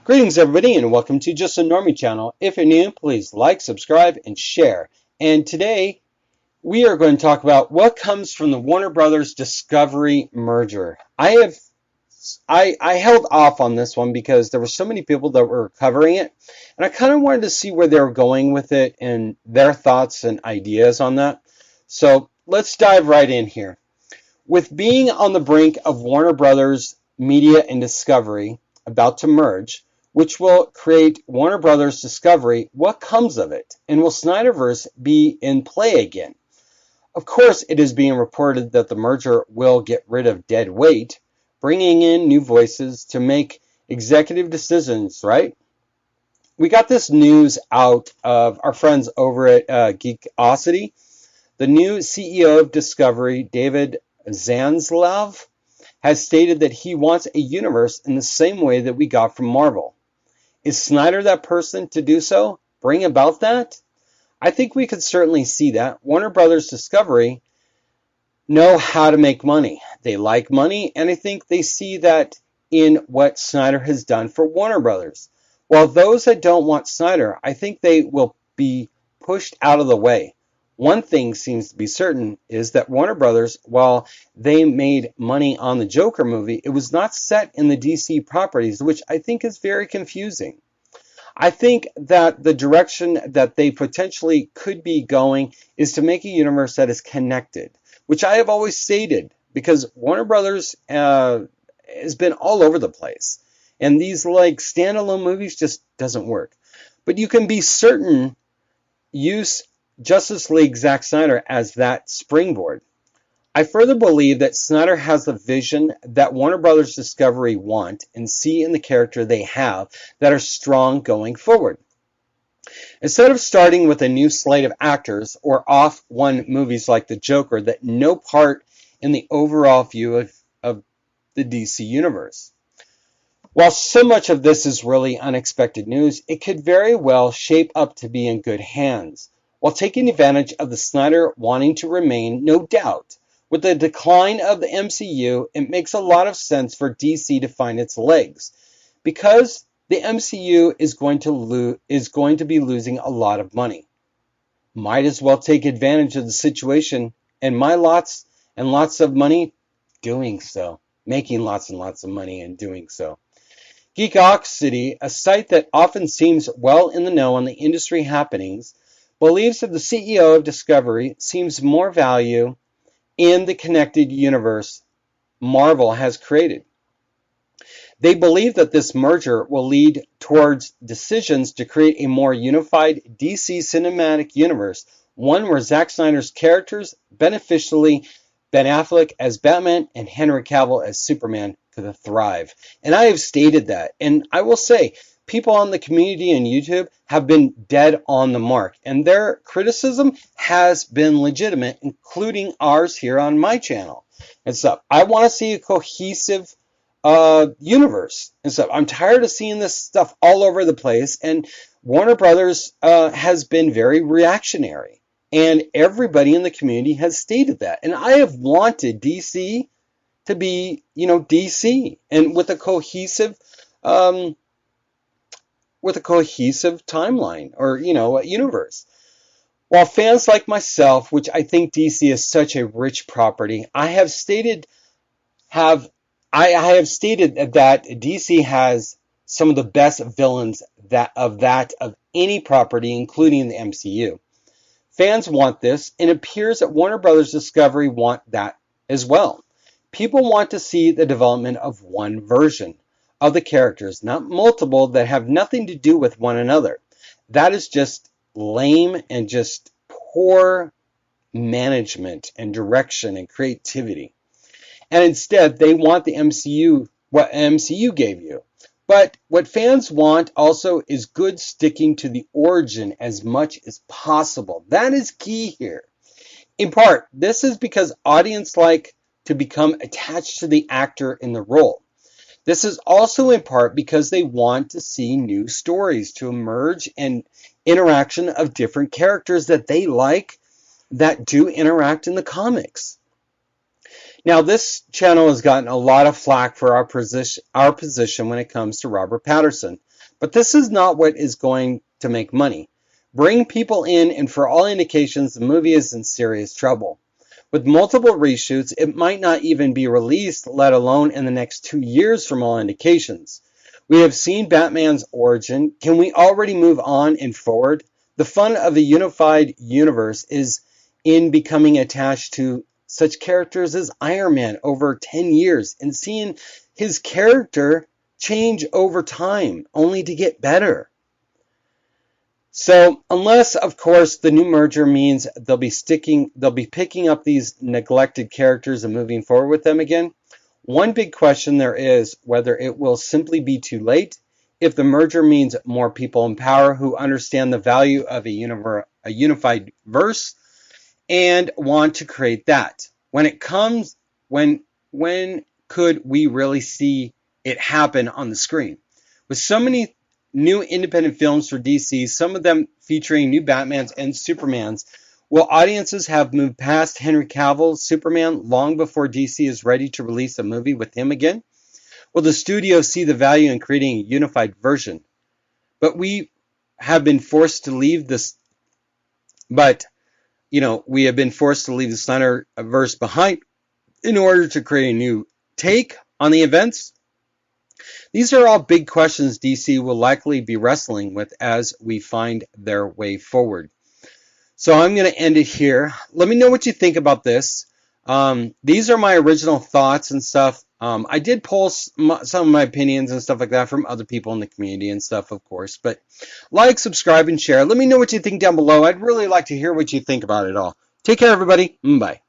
Greetings, everybody, and welcome to Just a Normie channel. If you're new, please like, subscribe, and share. And today, we are going to talk about what comes from the Warner Brothers Discovery merger. I held off on this one because there were so many people that were covering it, and I kind of wanted to see where they were going with it and their thoughts and ideas on that. So let's dive right in here. With being on the brink of Warner Brothers Media and Discovery about to merge, which will create Warner Brothers Discovery, what comes of it? And will Snyderverse be in play again? Of course, it is being reported that the merger will get rid of dead weight, bringing in new voices to make executive decisions, right? We got this news out of our friends over at Geekosity. The new CEO of Discovery, David Zaslav, has stated that he wants a universe in the same way that we got from Marvel. Is Snyder that person to do so? Bring about that? I think we could certainly see that. Warner Brothers Discovery know how to make money. They like money, and I think they see that in what Snyder has done for Warner Brothers. While those that don't want Snyder, I think they will be pushed out of the way. One thing seems to be certain is that Warner Brothers, while they made money on the Joker movie, it was not set in the DC properties, which I think is very confusing. I think that the direction that they potentially could be going is to make a universe that is connected, which I have always stated, because Warner Brothers has been all over the place. And these like standalone movies just doesn't work. But you can be certain use Justice League Zack Snyder as that springboard. I further believe that Snyder has the vision that Warner Brothers Discovery want and see in the character they have that are strong going forward. Instead of starting with a new slate of actors or off-one movies like The Joker that no part in the overall view of the DC universe. While so much of this is really unexpected news, it could very well shape up to be in good hands. While taking advantage of the Snyder wanting to remain, no doubt. With the decline of the MCU, it makes a lot of sense for DC to find its legs, because the MCU is going to be losing a lot of money. Might as well take advantage of the situation and my lots and lots of money doing so, making lots and lots of money and doing so. Geekosity, a site that often seems well in the know on the industry happenings, believes that the CEO of Discovery sees more value in the connected universe Marvel has created. They believe that this merger will lead towards decisions to create a more unified DC cinematic universe, one where Zack Snyder's characters, beneficially Ben Affleck as Batman and Henry Cavill as Superman, could thrive. And I have stated that. And I will say, people on the community and YouTube have been dead on the mark, and their criticism has been legitimate, including ours here on my channel and stuff. I want to see a cohesive universe and stuff. I'm tired of seeing this stuff all over the place, and Warner Brothers has been very reactionary, and everybody in the community has stated that. And I have wanted DC to be, DC, and with a cohesive timeline or, a universe. While fans like myself, which I think DC is such a rich property, I have stated that DC has some of the best villains of any property, including the MCU. Fans want this, and it appears that Warner Brothers Discovery want that as well. People want to see the development of one version of the characters, not multiple that have nothing to do with one another. That is just lame and just poor management and direction and creativity. And instead, they want the MCU, what MCU gave you. But what fans want also is good sticking to the origin as much as possible. That is key here. In part, this is because audience like to become attached to the actor in the role. This is also in part because they want to see new stories to emerge and interaction of different characters that they like that do interact in the comics. Now, this channel has gotten a lot of flack for our position when it comes to Robert Pattinson, but this is not what is going to make money. Bring people in, and for all indications, the movie is in serious trouble. With multiple reshoots, it might not even be released, let alone in the next 2 years from all indications. We have seen Batman's origin. Can we already move on and forward? The fun of a unified universe is in becoming attached to such characters as Iron Man over 10 years and seeing his character change over time, only to get better. So, unless, of course, the new merger means they'll be picking up these neglected characters and moving forward with them again, one big question there is whether it will simply be too late if the merger means more people in power who understand the value of a unified verse and want to create that. When could we really see it happen on the screen? With so many new independent films for DC, some of them featuring new Batmans and Supermans, will audiences have moved past Henry Cavill's Superman long before DC is ready to release a movie with him again? Will the studio see the value in creating a unified version? But we have been forced to leave this. We have been forced to leave the Snyderverse behind in order to create a new take on the events. These are all big questions DC will likely be wrestling with as we find their way forward. So I'm going to end it here. Let me know what you think about this. These are my original thoughts and stuff. I did pull some of my opinions and stuff like that from other people in the community and stuff, of course. But like, subscribe, and share. Let me know what you think down below. I'd really like to hear what you think about it all. Take care, everybody. Bye.